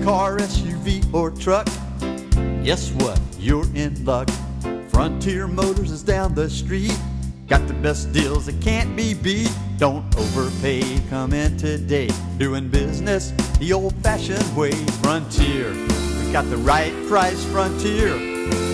car, SUV, or truck, guess what? You're in luck. Frontier Motors is down the street. Got the best deals that can't be beat. Don't overpay, come in today. Doing business the old-fashioned way. Frontier, we got the right price. Frontier,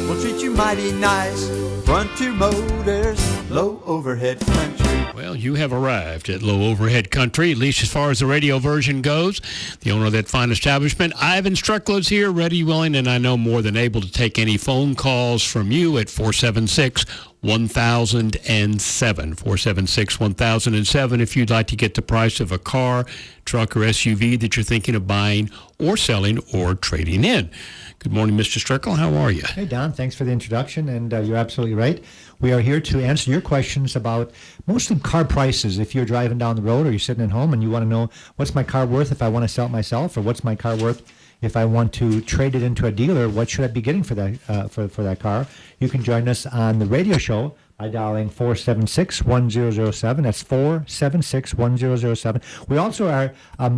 we'll treat you mighty nice. Frontier Motors, low overhead country. Well, you have arrived at Low Overhead Country, at least as far as the radio version goes. The owner of that fine establishment, Iven Strucklo's here, ready, willing, and I know more than able to take any phone calls from you at 476-1007. 476-1007 if you'd like to get the price of a car, truck, or SUV that you're thinking of buying or selling or trading in. Good morning, Mr. Strickle. How are you? Hey, Don. Thanks for the introduction, and you're absolutely right. We are here to answer your questions about mostly car prices. If you're driving down the road or you're sitting at home and you want to know what's my car worth if I want to sell it myself, or what's my car worth if I want to trade it into a dealer, what should I be getting for that for that car? You can join us on the radio show by dialing 476-1007. That's 476-1007. We also are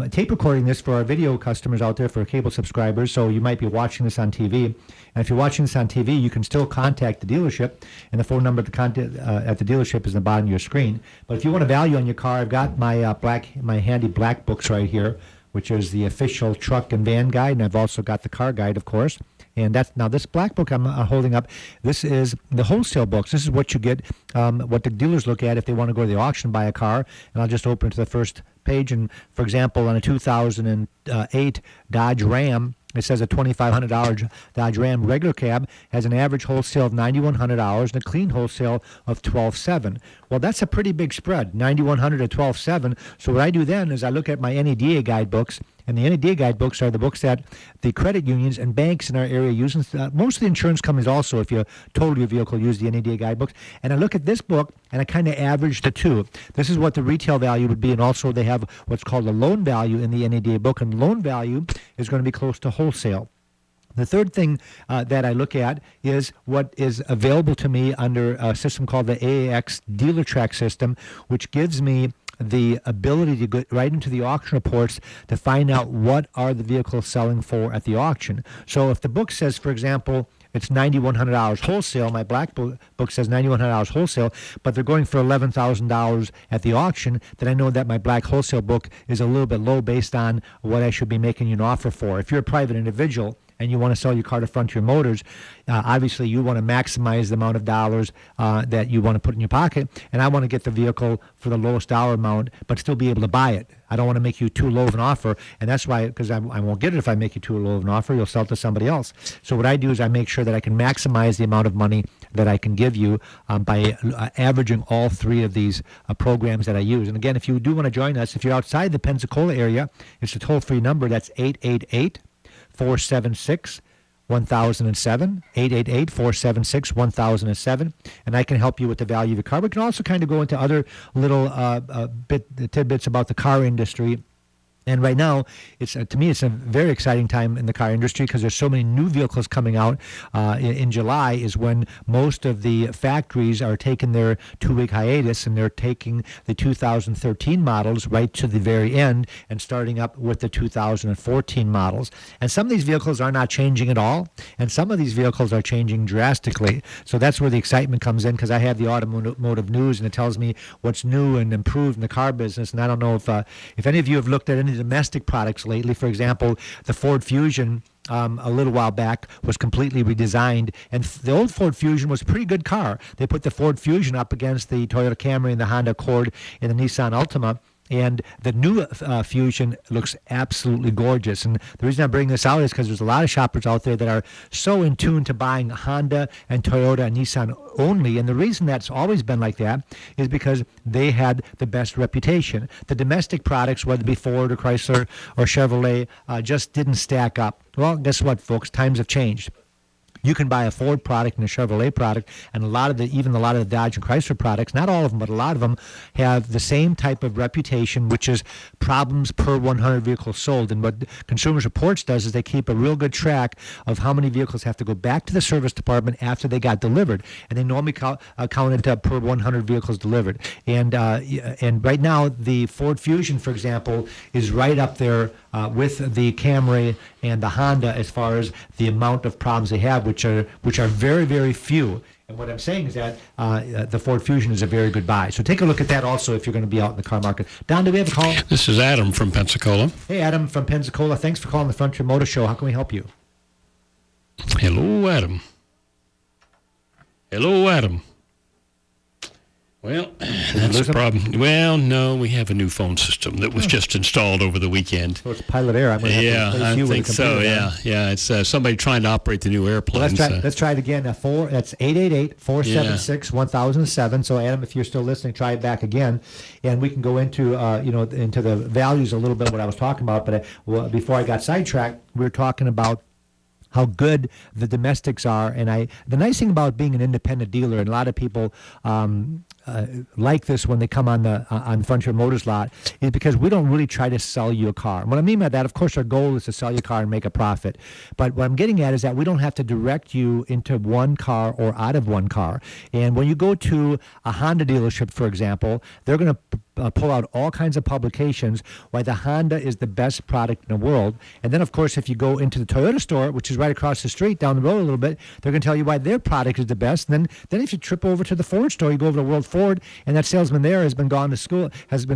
tape recording this for our video customers out there, for cable subscribers, so you might be watching this on TV. And if you're watching this on TV, you can still contact the dealership, and the phone number at the dealership is in the bottom of your screen. But if you want a value on your car, I've got my handy black books right here, which is the official truck and van guide, and I've also got the car guide, of course. And that's now this black book I'm holding up. This is the wholesale books. This is what you get, what the dealers look at if they want to go to the auction and buy a car. And I'll just open it to the first page. And for example, on a 2008 Dodge Ram, it says a $2,500 Dodge Ram regular cab has an average wholesale of $9,100 and a clean wholesale of $12,700. Well, that's a pretty big spread, $9,100 to $12,700. So what I do then is I look at my NADA guidebooks, and the NADA guidebooks are the books that the credit unions and banks in our area use. Most of the insurance companies also, if you total your vehicle, use the NADA guidebooks. And I look at this book, and I kind of average the two. This is what the retail value would be, and also they have what's called the loan value in the NADA book, and loan value is going to be close to wholesale. The third thing that I look at is what is available to me under a system called the AAX Dealer Track system, which gives me the ability to go right into the auction reports to find out what are the vehicles selling for at the auction. So if the book says, for example, it's $9,100 wholesale, my black book says $9,100 wholesale, but they're going for $11,000 at the auction, then I know that my black wholesale book is a little bit low based on what I should be making you an offer for. If you're a private individual and you want to sell your car to Frontier Motors, obviously you want to maximize the amount of dollars that you want to put in your pocket, and I want to get the vehicle for the lowest dollar amount but still be able to buy it. I don't want to make you too low of an offer, and that's why, because I won't get it if I make you too low of an offer. You'll sell it to somebody else. So what I do is I make sure that I can maximize the amount of money that I can give you by averaging all three of these programs that I use. And again, if you do want to join us, if you're outside the Pensacola area, it's a toll-free number. That's 888-476-1007, 888-476-1007, and I can help you with the value of your car. We can also kind of go into other little tidbits about the car industry. And right now, to me, it's a very exciting time in the car industry because there's so many new vehicles coming out. In July is when most of the factories are taking their 2-week hiatus, and they're taking the 2013 models right to the very end and starting up with the 2014 models. And some of these vehicles are not changing at all, and some of these vehicles are changing drastically. So that's where the excitement comes in, because I have the automotive news, and it tells me what's new and improved in the car business. And I don't know if any of you have looked at any domestic products lately. For example, the Ford Fusion a little while back was completely redesigned, and the old Ford Fusion was a pretty good car. They put the Ford Fusion up against the Toyota Camry and the Honda Accord and the Nissan Altima, and the new Fusion looks absolutely gorgeous. And the reason I bring this out is because there's a lot of shoppers out there that are so in tune to buying Honda and Toyota and Nissan only. And the reason that's always been like that is because they had the best reputation. The domestic products, whether it be Ford or Chrysler or Chevrolet, just didn't stack up. Well, guess what, folks? Times have changed. You can buy a Ford product and a Chevrolet product, and even a lot of the Dodge and Chrysler products, not all of them, but a lot of them have the same type of reputation, which is problems per 100 vehicles sold. And what Consumers Reports does is they keep a real good track of how many vehicles have to go back to the service department after they got delivered. And they normally count it per 100 vehicles delivered. And right now, the Ford Fusion, for example, is right up there with the Camry and the Honda as far as the amount of problems they have, which are very, very few. And what I'm saying is that the Ford Fusion is a very good buy. So take a look at that also if you're going to be out in the car market. Don, do we have a call? This is Adam from Pensacola. Hey, Adam from Pensacola. Thanks for calling the Frontier Motor Show. How can we help you? Hello, Adam. Hello, Adam. Well, that's a problem. Well, no, we have a new phone system that was just installed over the weekend. So it's Pilot Air. I'm going to have to replace you with a computer. I think so, yeah. It's somebody trying to operate the new airplane. Well, let's try it again. That's 888-476-1007. So, Adam, if you're still listening, try it back again. And we can go into, into the values a little bit, what I was talking about. But before I got sidetracked, we were talking about how good the domestics are. And the nice thing about being an independent dealer, and a lot of people like this when they come on Frontier Motors lot, is because we don't really try to sell you a car. And what I mean by that, of course, our goal is to sell you a car and make a profit. But what I'm getting at is that we don't have to direct you into one car or out of one car. And when you go to a Honda dealership, for example, they're going to pull out all kinds of publications why the Honda is the best product in the world. And then, of course, if you go into the Toyota store, which is right across the street down the road a little bit, they're going to tell you why their product is the best. And then if you trip over to the Ford store, you go over to World Ford, and that salesman there has been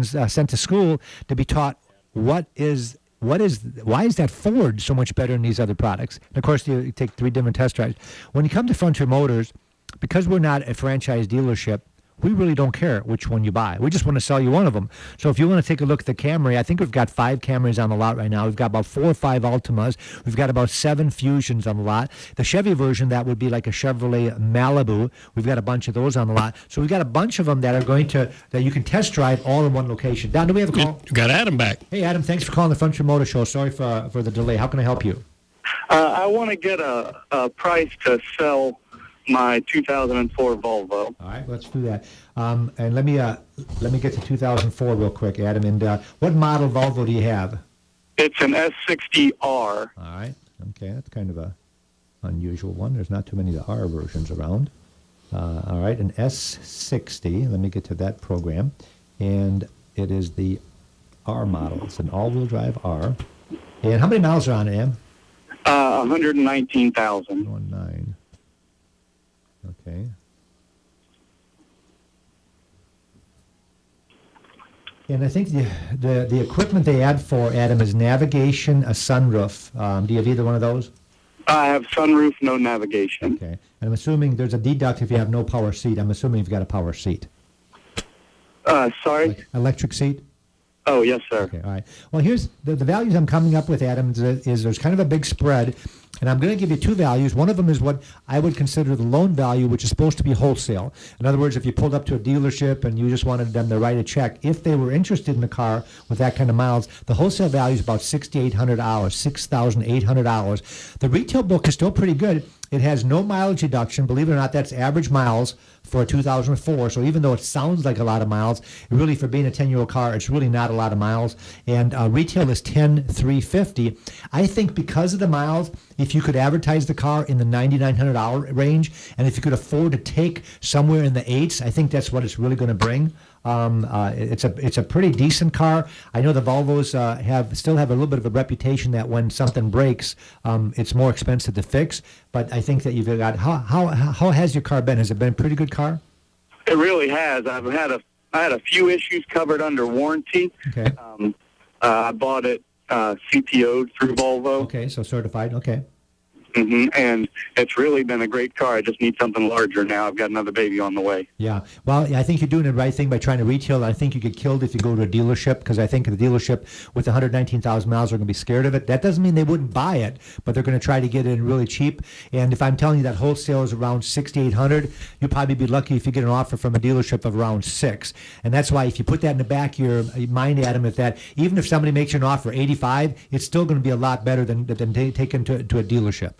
sent to school to be taught why is that Ford so much better than these other products. And of course, you take 3 different test drives. When you come to Frontier Motors, because we're not a franchise dealership, we really don't care which one you buy. We just want to sell you one of them. So if you want to take a look at the Camry, I think we've got 5 Camrys on the lot right now. We've got about 4 or 5 Altimas. We've got about 7 Fusions on the lot. The Chevy version, that would be like a Chevrolet Malibu. We've got a bunch of those on the lot. So we've got a bunch of them that you can test drive all in one location. Don, do we have a call? You got Adam back. Hey, Adam, thanks for calling the Frontier Motor Show. Sorry for the delay. How can I help you? I want to get a price to sell my 2004 Volvo. All right, let's do that. And let me get to 2004 real quick, Adam. And what model Volvo do you have? It's an S60R. All right. Okay, that's kind of a unusual one. There's not too many of the R versions around. All right, an S60. Let me get to that program. And it is the R model. It's an all-wheel drive R. And how many miles are on it, Em? 119,000. 19. Okay. And I think the equipment they add for, Adam, is navigation, a sunroof. Do you have either one of those? I have sunroof, no navigation. Okay. And I'm assuming there's a deduct if you have no power seat. I'm assuming you've got a power seat. Sorry? Electric seat? Oh, yes, sir. Okay, all right. Well, here's the values I'm coming up with, Adam, is there's kind of a big spread, and I'm going to give you 2 values. One of them is what I would consider the loan value, which is supposed to be wholesale. In other words, if you pulled up to a dealership and you just wanted them to write a check, if they were interested in the car with that kind of miles, the wholesale value is about $6,800, $6,800. The retail book is still pretty good. It has no mileage deduction. Believe it or not, that's average miles for a 2004. So even though it sounds like a lot of miles, really for being a 10-year-old car, it's really not a lot of miles. And retail is $10,350. I think because of the miles, if you could advertise the car in the $9,900 range, and if you could afford to take somewhere in the 8s, I think that's what it's really going to bring. It's a pretty decent car. I know the Volvos still have a little bit of a reputation that when something breaks, it's more expensive to fix. But I think that you've got how has your car been? Has it been a pretty good car? It really has. I had a few issues covered under warranty. Okay. I bought it CPO'd through Volvo. Okay, so certified. Okay. And it's really been a great car. I just need something larger now. I've got another baby on the way. Yeah. Well, I think you're doing the right thing by trying to retail. I think you get killed if you go to a dealership, because I think the dealership with 119,000 miles are going to be scared of it. That doesn't mean they wouldn't buy it, but they're going to try to get it in really cheap. And if I'm telling you that wholesale is around $6,800, you'll probably be lucky if you get an offer from a dealership of around $6,000. And that's why if you put that in the back of your mind, Adam, is that even if somebody makes you an offer $85,000, it's still going to be a lot better than taking to a dealership.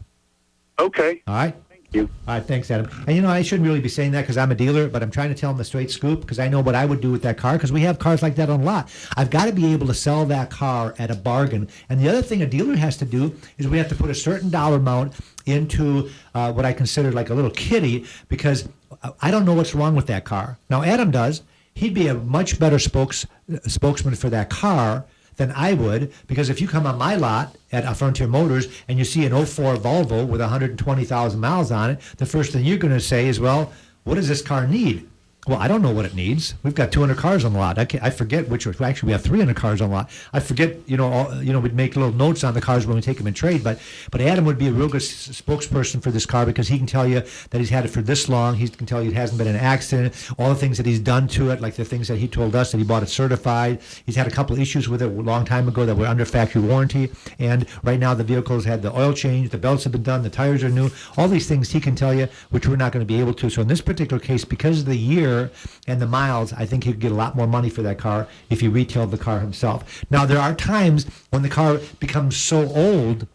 Okay. All right. Thank you. All right, thanks, Adam. And I shouldn't really be saying that because I'm a dealer, but I'm trying to tell them the straight scoop because I know what I would do with that car, because we have cars like that on the lot. I've got to be able to sell that car at a bargain. And the other thing a dealer has to do is we have to put a certain dollar amount into what I consider like a little kitty, because I don't know what's wrong with that car. Now, Adam does. He'd be a much better spokesman for that car than I would, because if you come on my lot at Frontier Motors and you see an '04 Volvo with 120,000 miles on it, the first thing you're going to say is, well, what does this car need? Well, I don't know what it needs. We've got 200 cars on the lot. I forget which. Actually, we have 300 cars on the lot. I forget. We'd make little notes on the cars when we take them in trade. But Adam would be a real good spokesperson for this car, because he can tell you that he's had it for this long. He can tell you it hasn't been an accident. All the things that he's done to it, like the things that he told us that he bought it certified. He's had a couple of issues with it a long time ago that were under factory warranty. And right now the vehicle's had the oil change, the belts have been done, the tires are new. All these things he can tell you, which we're not going to be able to. So in this particular case, because of the year and the miles, I think he'd get a lot more money for that car if he retailed the car himself. Now, there are times when the car becomes so old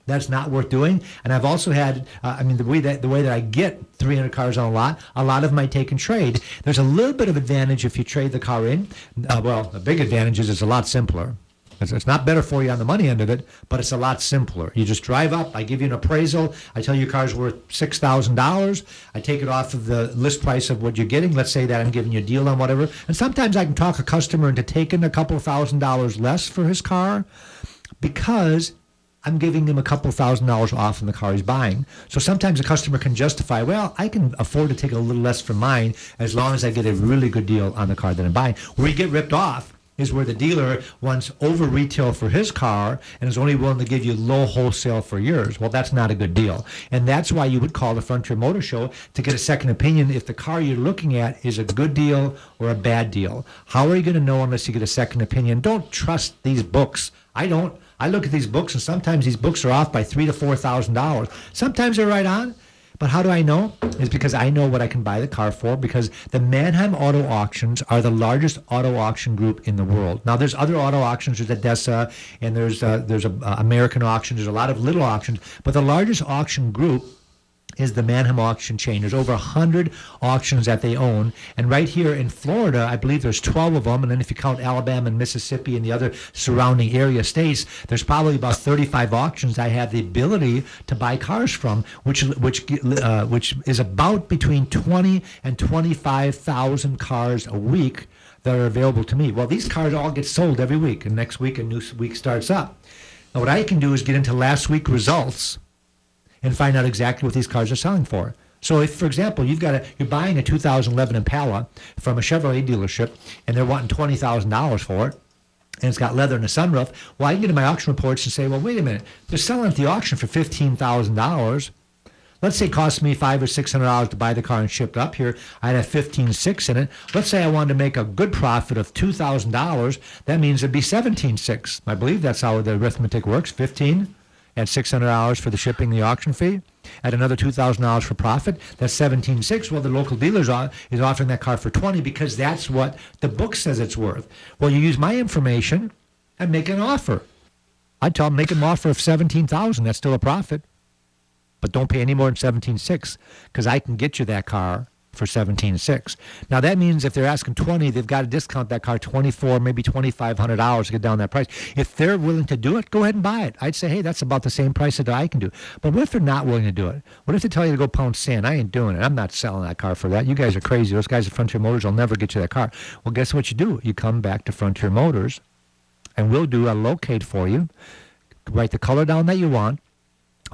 that's not worth doing. And I've also had, the way that I get 300 cars on a lot of them I take and trade. There's a little bit of advantage if you trade the car in. The big advantage is it's a lot simpler. It's not better for you on the money end of it, but it's a lot simpler. You just drive up, I give you an appraisal, I tell you your car's worth $6,000, I take it off of the list price of what you're getting. Let's say that I'm giving you a deal on whatever. And sometimes I can talk a customer into taking a couple $1,000s less for his car, because I'm giving him a couple $1,000s off in the car he's buying. So sometimes a customer can justify, well, I can afford to take a little less for mine as long as I get a really good deal on the car that I'm buying. Where you get ripped off is where the dealer wants over retail for his car and is only willing to give you low wholesale for yours. Well, that's not a good deal. And that's why you would call the Frontier Motor Show to get a second opinion if the car you're looking at is a good deal or a bad deal. How are you going to know unless you get a second opinion? Don't trust these books. I don't. I look at these books, and sometimes these books are off by $3,000 to $4,000. Sometimes they're right on. But how do I know? It's because I know what I can buy the car for, because the Mannheim Auto Auctions are the largest auto auction group in the world. Now, there's other auto auctions. There's ADESA, and there's American auctions. There's a lot of little auctions. But the largest auction group is the Mannheim Auction Chain. There's over 100 auctions that they own. And right here in Florida, I believe there's 12 of them. And then if you count Alabama and Mississippi and the other surrounding area states, there's probably about 35 auctions I have the ability to buy cars from, which is about between 20 and 25,000 cars a week that are available to me. Well, these cars all get sold every week, and next week a new week starts up. Now, what I can do is get into last week results and find out exactly what these cars are selling for. So if, for example, you're buying a 2011 Impala from a Chevrolet dealership and they're wanting $20,000 for it, and it's got leather and a sunroof, well, I can get in my auction reports and say, well, wait a minute, they're selling at the auction for $15,000. Let's say it cost me $500 or $600 to buy the car and ship it up here. I'd have $15,600 in it. Let's say I wanted to make a good profit of $2,000. That means it'd be $17,600. I believe that's how the arithmetic works. 15 at $600 for the shipping, the auction fee, at another $2,000 for profit. That's $17,600. Well, the local dealer is offering that car for $20,000 because that's what the book says it's worth. Well, you use my information and make an offer. I'd tell them make an offer of $17,000. That's still a profit, but don't pay any more than $17,600 because I can get you that car for $17,600. Now that means if they're asking $20,000, they've got to discount that car $2,400, maybe $2,500 to get down that price. If they're willing to do it, go ahead and buy it. I'd say, hey, that's about the same price that I can do. But what if they're not willing to do it? What if they tell you to go pound sand? I ain't doing it. I'm not selling that car for that. You guys are crazy. Those guys at Frontier Motors will never get you that car. Well, guess what you do? You come back to Frontier Motors, and we'll do a locate for you. Write the color down that you want.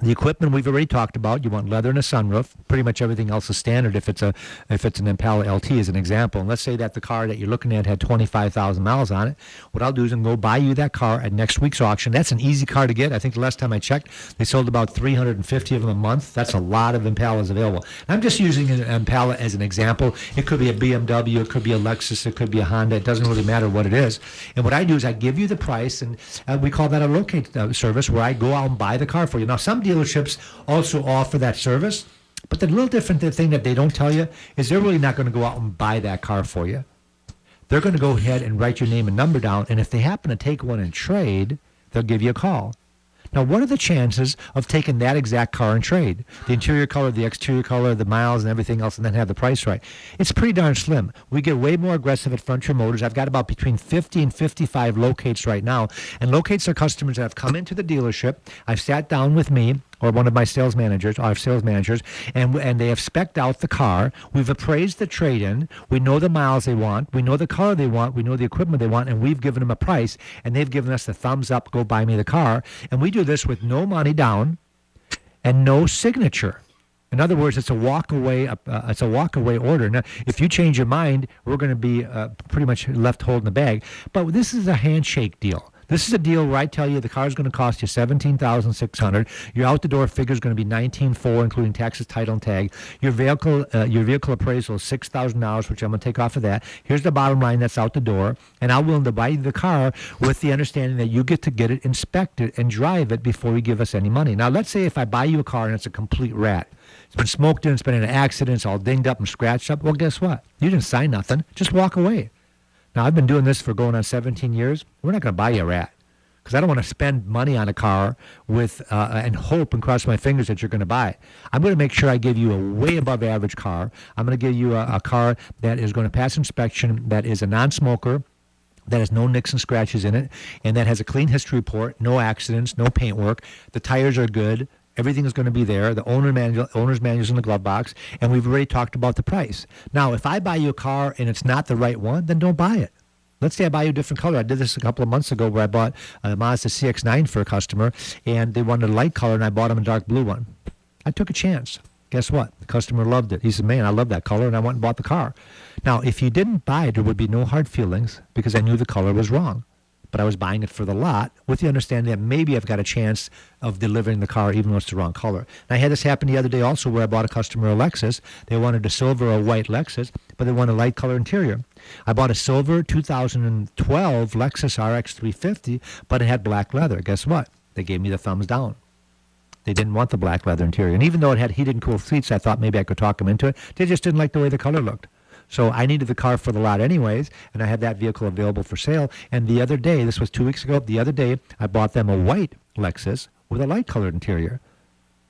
The equipment we've already talked about. You want leather and a sunroof. Pretty much everything else is standard if it's an Impala LT as an example. And let's say that the car that you're looking at had 25,000 miles on it. What I'll do is go buy you that car at next week's auction. That's an easy car to get. I think the last time I checked, they sold about 350 of them a month. That's a lot of Impalas available. I'm just using an Impala as an example. It could be a BMW, it could be a Lexus, it could be a Honda. It doesn't really matter what it is. And what I do is I give you the price, and we call that a locate service, where I go out and buy the car for you. Now, some dealerships also offer that service, but the little different thing that they don't tell you is they're really not going to go out and buy that car for you. They're going to go ahead and write your name and number down, and if they happen to take one in trade, they'll give you a call. Now, what are the chances of taking that exact car in trade? The interior color, the exterior color, the miles, and everything else, and then have the price right? It's pretty darn slim. We get way more aggressive at Frontier Motors. I've got about between 50 and 55 locates right now. And locates are customers that have come into the dealership. I've sat down with me. or one of my sales managers, our sales managers, and they have spec'd out the car. We've appraised the trade-in. We know the miles they want. We know the color they want. We know the equipment they want, and we've given them a price, and they've given us the thumbs up, go buy me the car. And we do this with no money down and no signature. In other words, it's a walk away. It's a walk away order. Now, if you change your mind, we're going to be pretty much left holding the bag. But this is a handshake deal. This is a deal where I tell you the car is going to cost you $17,600. Your out the door figure is going to be $19,400, including taxes, title, and tag. Your vehicle appraisal is $6,000, which I'm going to take off of that. Here's the bottom line that's out the door, and I'm willing to buy you the car with the understanding that you get to get it inspected and drive it before you give us any money. Now, let's say if I buy you a car and it's a complete rat. It's been smoked in, it's been in an accident, it's all dinged up and scratched up. Well, guess what? You didn't sign nothing. Just walk away. Now, I've been doing this for going on 17 years. We're not going to buy you a rat because I don't want to spend money on a car with and hope and cross my fingers that you're going to buy it. I'm going to make sure I give you a way above average car. I'm going to give you a car that is going to pass inspection, that is a non-smoker, that has no nicks and scratches in it, and that has a clean history report, no accidents, no paint work. The tires are good. Everything is going to be there. The owner's manual is in the glove box, and we've already talked about the price. Now, if I buy you a car and it's not the right one, then don't buy it. Let's say I buy you a different color. I did this a couple of months ago where I bought a Mazda CX-9 for a customer, and they wanted a light color, and I bought them a dark blue one. I took a chance. Guess what? The customer loved it. He said, man, I love that color, and I went and bought the car. Now, if you didn't buy it, there would be no hard feelings because I knew the color was wrong. But I was buying it for the lot with the understanding that maybe I've got a chance of delivering the car even though it's the wrong color. And I had this happen the other day also where I bought a customer a Lexus. They wanted a silver or white Lexus, but they wanted a light color interior. I bought a silver 2012 Lexus RX 350, but it had black leather. Guess what? They gave me the thumbs down. They didn't want the black leather interior. And even though it had heated and cooled seats, I thought maybe I could talk them into it. They just didn't like the way the color looked. So I needed the car for the lot anyways, and I had that vehicle available for sale. And the other day, this was 2 weeks ago, the other day, I bought them a white Lexus with a light-colored interior.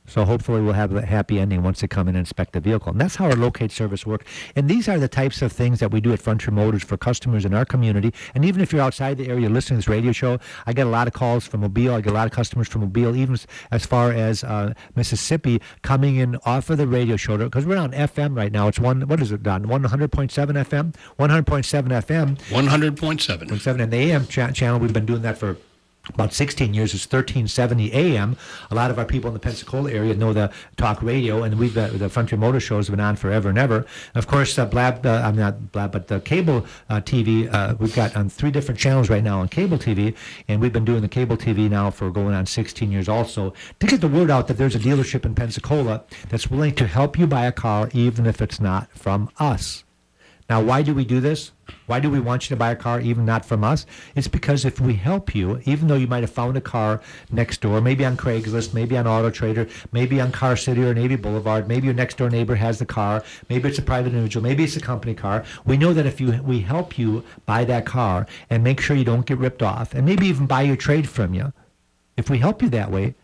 So hopefully we'll have a happy ending once they come in and inspect the vehicle. And that's how our locate service works. And these are the types of things that we do at Frontier Motors for customers in our community. And even if you're outside the area listening to this radio show, I get a lot of calls from Mobile. I get a lot of customers from Mobile, even as far as Mississippi, coming in off of the radio show. Because we're on FM right now. It's Don? 100.7 FM? 100.7 FM. 100.7. And the AM channel, we've been doing that for about 16 years. It's 1370 AM. A lot of our people in the Pensacola area know the talk radio, and the Frontier Motor Show has been on forever and ever. And of course, the cable TV, we've got on 3 different channels right now on cable TV, and we've been doing the cable TV now for going on 16 years also, to get the word out that there's a dealership in Pensacola that's willing to help you buy a car even if it's not from us. Now, why do we do this? Why do we want you to buy a car even not from us? It's because if we help you, even though you might have found a car next door, maybe on Craigslist, maybe on Auto Trader, maybe on Car City or Navy Boulevard, maybe your next door neighbor has the car, maybe it's a private individual, maybe it's a company car. We know that if we help you buy that car and make sure you don't get ripped off, and maybe even buy your trade from you, if we help you that way,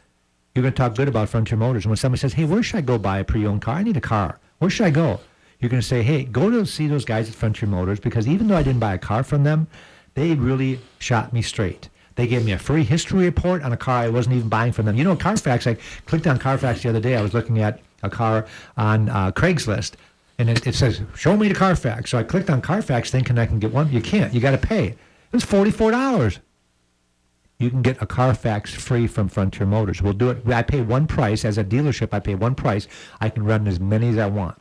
you're going to talk good about Frontier Motors. And when somebody says, hey, where should I go buy a pre-owned car? I need a car. Where should I go? You're going to say, hey, go to see those guys at Frontier Motors, because even though I didn't buy a car from them, they really shot me straight. They gave me a free history report on a car I wasn't even buying from them. You know, Carfax, I clicked on Carfax the other day. I was looking at a car on Craigslist, and it says, show me the Carfax. So I clicked on Carfax thinking I can get one. You can't. You got to pay. It was $44. You can get a Carfax free from Frontier Motors. We'll do it. I pay one price. As a dealership, I pay one price. I can run as many as I want.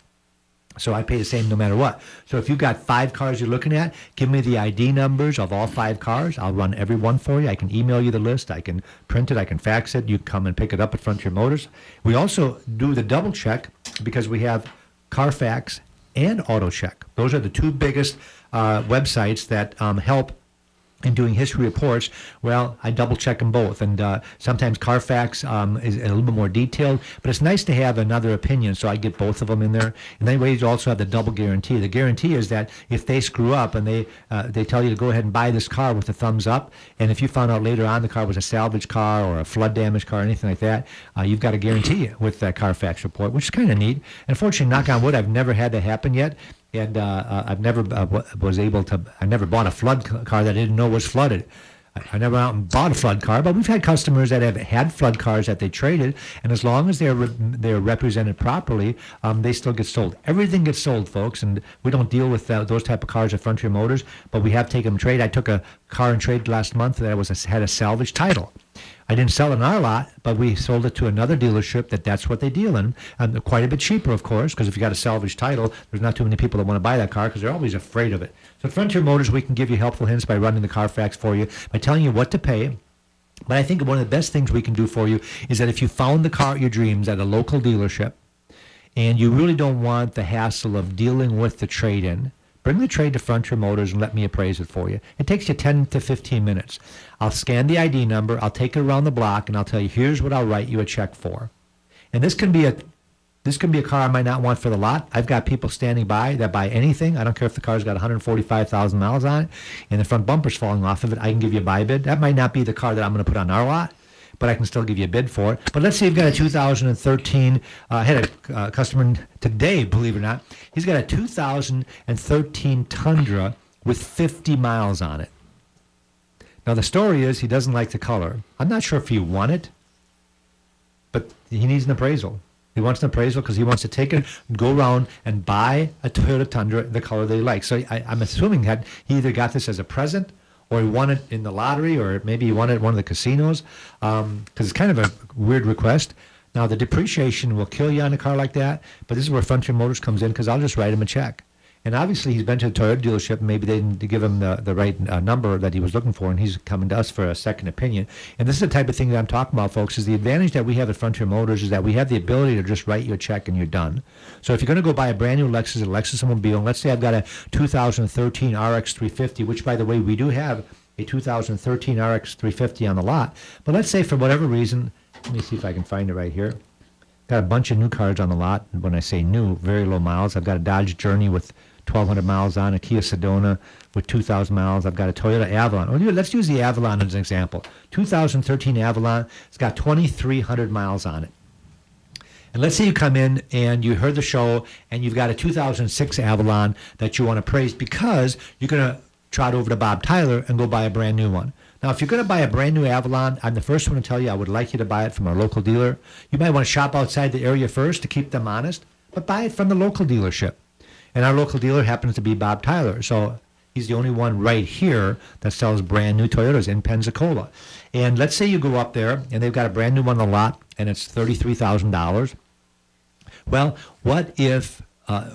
So I pay the same no matter what. So if you've got 5 cars you're looking at, give me the ID numbers of all 5 cars. I'll run every one for you. I can email you the list. I can print it. I can fax it. You can come and pick it up at Frontier Motors. We also do the double check because we have Carfax and AutoCheck. Those are the 2 biggest websites that help in doing history reports. Well, I double check them both, and sometimes Carfax is a little bit more detailed, but it's nice to have another opinion, so I get both of them in there. And then we also have the double guarantee. The guarantee is that if they screw up and they tell you to go ahead and buy this car with a thumbs up, and if you found out later on the car was a salvage car or a flood damage car or anything like that, you've got a guarantee with that Carfax report, which is kind of neat. And unfortunately, knock on wood, I've never had that happen yet. And I've never bought a flood car that I didn't know was flooded. I never went out and bought a flood car, but we've had customers that have had flood cars that they traded, and as long as they're represented properly, they still get sold. Everything gets sold, folks, and we don't deal with those type of cars at Frontier Motors, but we have taken them trade. I took a car in trade last month that had a salvage title. I didn't sell it in our lot, but we sold it to another dealership that's what they deal in. And quite a bit cheaper, of course, because if you got a salvage title, there's not too many people that want to buy that car because they're always afraid of it. So at Frontier Motors, we can give you helpful hints by running the Carfax for you, by telling you what to pay. But I think one of the best things we can do for you is that if you found the car of your dreams at a local dealership and you really don't want the hassle of dealing with the trade-in, bring the trade to Frontier Motors and let me appraise it for you. It takes you 10 to 15 minutes. I'll scan the ID number, I'll take it around the block, and I'll tell you, here's what I'll write you a check for. And this can be a car I might not want for the lot. I've got people standing by that buy anything. I don't care if the car's got 145,000 miles on it and the front bumper's falling off of it. I can give you a buy bid. That might not be the car that I'm going to put on our lot, but I can still give you a bid for it. But let's say you've got a 2013, I had a customer today, believe it or not, he's got a 2013 Tundra with 50 miles on it. Now the story is he doesn't like the color. I'm not sure if he won it, but he needs an appraisal. He wants an appraisal because he wants to take it, go around and buy a Toyota Tundra the color that he likes. So I'm assuming that he either got this as a present or he won it in the lottery, or maybe he won it at one of the casinos, because it's kind of a weird request. Now, the depreciation will kill you on a car like that, but this is where Frontier Motors comes in, because I'll just write him a check. And obviously, he's been to the Toyota dealership, and maybe they didn't give him the right number that he was looking for, and he's coming to us for a second opinion. And this is the type of thing that I'm talking about, folks, is the advantage that we have at Frontier Motors is that we have the ability to just write you a check and you're done. So if you're going to go buy a brand new Lexus, Automobile, and let's say I've got a 2013 RX 350, which, by the way, we do have a 2013 RX 350 on the lot. But let's say for whatever reason, let me see if I can find it right here. Got a bunch of new cars on the lot. When I say new, very low miles. I've got a Dodge Journey with 1,200 miles on, a Kia Sedona with 2,000 miles. I've got a Toyota Avalon. Let's use the Avalon as an example. 2013 Avalon. It's got 2,300 miles on it. And let's say you come in and you heard the show and you've got a 2006 Avalon that you want to praise because you're going to trot over to Bob Tyler and go buy a brand new one. Now, if you're going to buy a brand new Avalon, I'm the first one to tell you I would like you to buy it from our local dealer. You might want to shop outside the area first to keep them honest, but buy it from the local dealership. And our local dealer happens to be Bob Tyler. So he's the only one right here that sells brand new Toyotas in Pensacola. And let's say you go up there and they've got a brand new one on the lot and it's $33,000. Well, what if,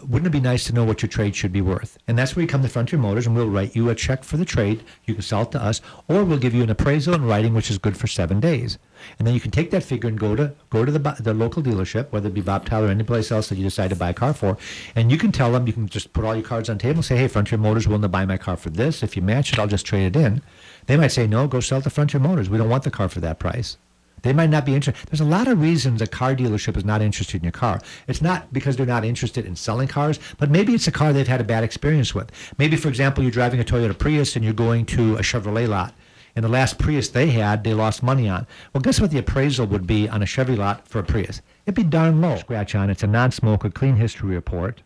wouldn't it be nice to know what your trade should be worth? And that's where you come to Frontier Motors and we'll write you a check for the trade. You can sell it to us, or we'll give you an appraisal in writing, which is good for 7 days. And then you can take that figure and go to the local dealership, whether it be Bob Tyler or any place else that you decide to buy a car for, and you can tell them, you can just put all your cards on the table and say, hey, Frontier Motors willing to buy my car for this. If you match it, I'll just trade it in. They might say, no, go sell it to Frontier Motors. We don't want the car for that price. They might not be interested. There's a lot of reasons a car dealership is not interested in your car. It's not because they're not interested in selling cars, but maybe it's a car they've had a bad experience with. Maybe, for example, you're driving a Toyota Prius and you're going to a Chevrolet lot. And the last Prius they had, they lost money on. Well, guess what the appraisal would be on a Chevy lot for a Prius? It'd be darn low. Scratch on. It's a non-smoker, clean history report.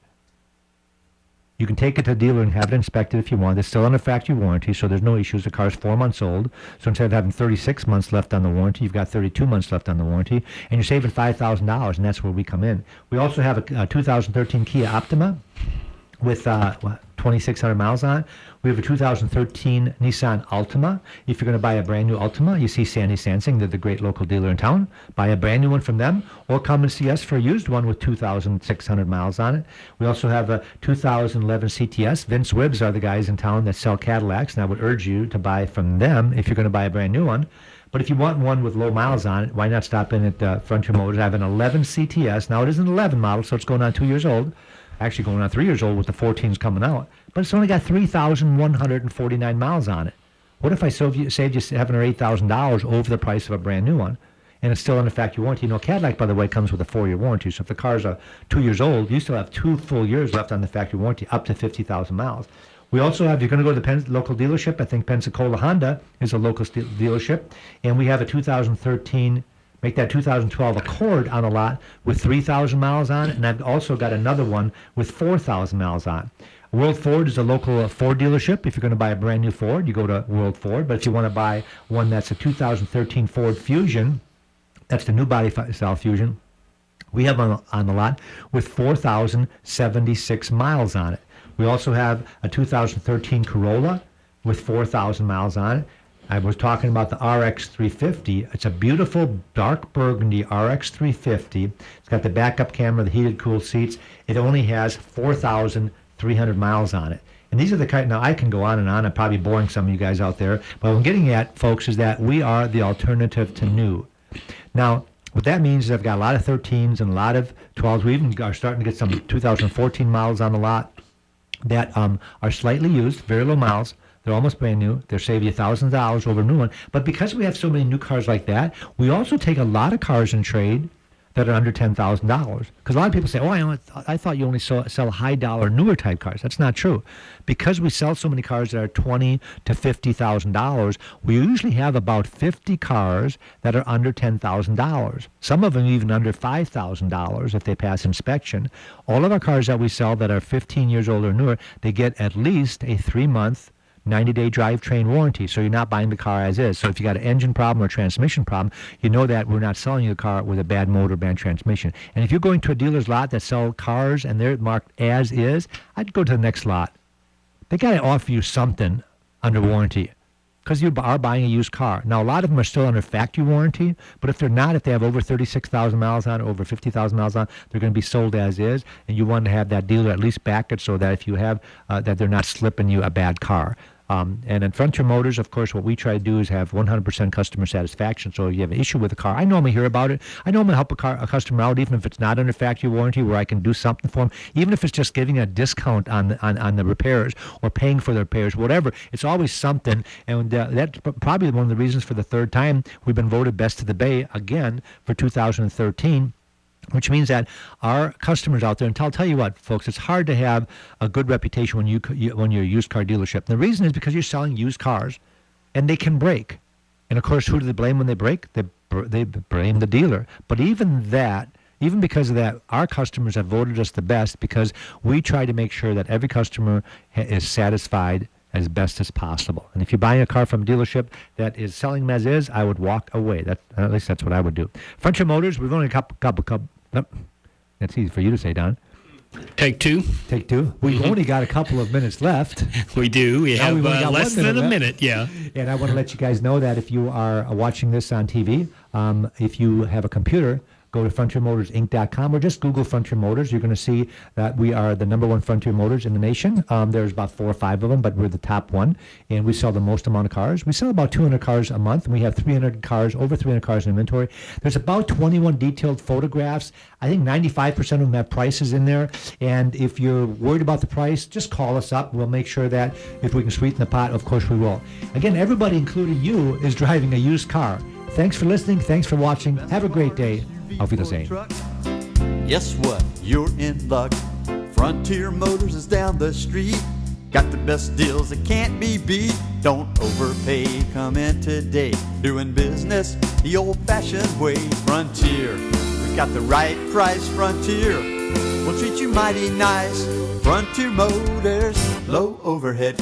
You can take it to the dealer and have it inspected if you want. It's still under factory warranty, so there's no issues. The car's 4 months old. So instead of having 36 months left on the warranty, you've got 32 months left on the warranty, and you're saving $5,000, and that's where we come in. We also have a 2013 Kia Optima with 2,600 miles on it. We have a 2013 Nissan Altima. If you're going to buy a brand new Altima, you see Sandy Sansing, they're the great local dealer in town. Buy a brand new one from them, or come and see us for a used one with 2,600 miles on it. We also have a 2011 CTS. Vince Wibbs are the guys in town that sell Cadillacs, and I would urge you to buy from them if you're going to buy a brand new one. But if you want one with low miles on it, why not stop in at Frontier Motors? I have an 11 CTS. Now, it is an 11 model, so it's going on 2 years old. Actually going on 3 years old with the 14s coming out. But it's only got 3,149 miles on it. What if I saved you $7,000 or $8,000 over the price of a brand new one? And it's still under factory warranty. You know, Cadillac, by the way, comes with a 4-year warranty. So if the car's 2 years old, you still have 2 full years left on the factory warranty, up to 50,000 miles. We also have, you're going to go to the local dealership. I think Pensacola Honda is a local dealership. And we have a 2013, make that 2012 Accord on a lot with 3,000 miles on it. And I've also got another one with 4,000 miles on. World Ford is a local Ford dealership. If you're going to buy a brand new Ford, you go to World Ford. But if you want to buy one that's a 2013 Ford Fusion, that's the new body style Fusion, we have on the lot with 4,076 miles on it. We also have a 2013 Corolla with 4,000 miles on it. I was talking about the RX 350. It's a beautiful dark burgundy RX 350. It's got the backup camera, the heated cooled seats. It only has 4,300 miles on it. And these are the kind, now I can go on and on. I'm probably boring some of you guys out there. But what I'm getting at, folks, is that we are the alternative to new. Now, what that means is I've got a lot of 13s and a lot of 12s. We even are starting to get some 2014 models on the lot that are slightly used, very low miles. They're almost brand new. They'll save you thousands of dollars over a new one. But because we have so many new cars like that, we also take a lot of cars in trade that are under $10,000. Because a lot of people say, oh, I thought you only sell high-dollar, newer type cars. That's not true. Because we sell so many cars that are $20,000 to $50,000, we usually have about 50 cars that are under $10,000. Some of them even under $5,000 if they pass inspection. All of our cars that we sell that are 15 years old or newer, they get at least a 3-month 90-day drivetrain warranty, so you're not buying the car as is. So if you got an engine problem or transmission problem, you know that we're not selling you a car with a bad motor, bad transmission. And if you're going to a dealer's lot that sell cars and they're marked as is, I'd go to the next lot. They got to offer you something under warranty because you are buying a used car. Now, a lot of them are still under factory warranty, but if they're not, if they have over 36,000 miles on it, over 50,000 miles on it, they're going to be sold as is, and you want to have that dealer at least back it so that if you have, that they're not slipping you a bad car. And at Frontier Motors, of course, what we try to do is have 100% customer satisfaction. So if you have an issue with a car, I normally hear about it. I normally help a customer out, even if it's not under factory warranty, where I can do something for them, even if it's just giving a discount on the repairs or paying for the repairs, whatever. It's always something. And that's probably one of the reasons for the third time we've been voted Best of the Bay again for 2013. Which means that our customers out there, and I'll tell you what, folks, it's hard to have a good reputation when you're a used car dealership. And the reason is because you're selling used cars, and they can break. And of course, who do they blame when they break? They blame the dealer. But even because of that, our customers have voted us the best because we try to make sure that every customer is satisfied as best as possible. And if you're buying a car from a dealership that is selling them as is, I would walk away. At least that's what I would do. Frontier Motors, we've only a couple. That's easy for you to say, Don. Take two. We've only got a couple of minutes left. We do. We have less than a minute, yeah. And I want to let you guys know that if you are watching this on TV, if you have a computer, go to FrontierMotorsInc.com or just Google Frontier Motors. You're going to see that we are the #1 Frontier Motors in the nation. There's about 4 or 5 of them, but we're the top one, and we sell the most amount of cars. We sell about 200 cars a month, and we have over 300 cars in inventory. There's about 21 detailed photographs. I think 95% of them have prices in there, and if you're worried about the price, just call us up. We'll make sure that if we can sweeten the pot, of course we will. Again, everybody, including you, is driving a used car. Thanks for listening. Thanks for watching. Have a great day. Auf Wiedersehen. Guess what? You're in luck. Frontier Motors is down the street. Got the best deals that can't be beat. Don't overpay. Come in today. Doing business the old-fashioned way. Frontier. We've got the right price. Frontier. We'll treat you mighty nice. Frontier Motors. Low overhead.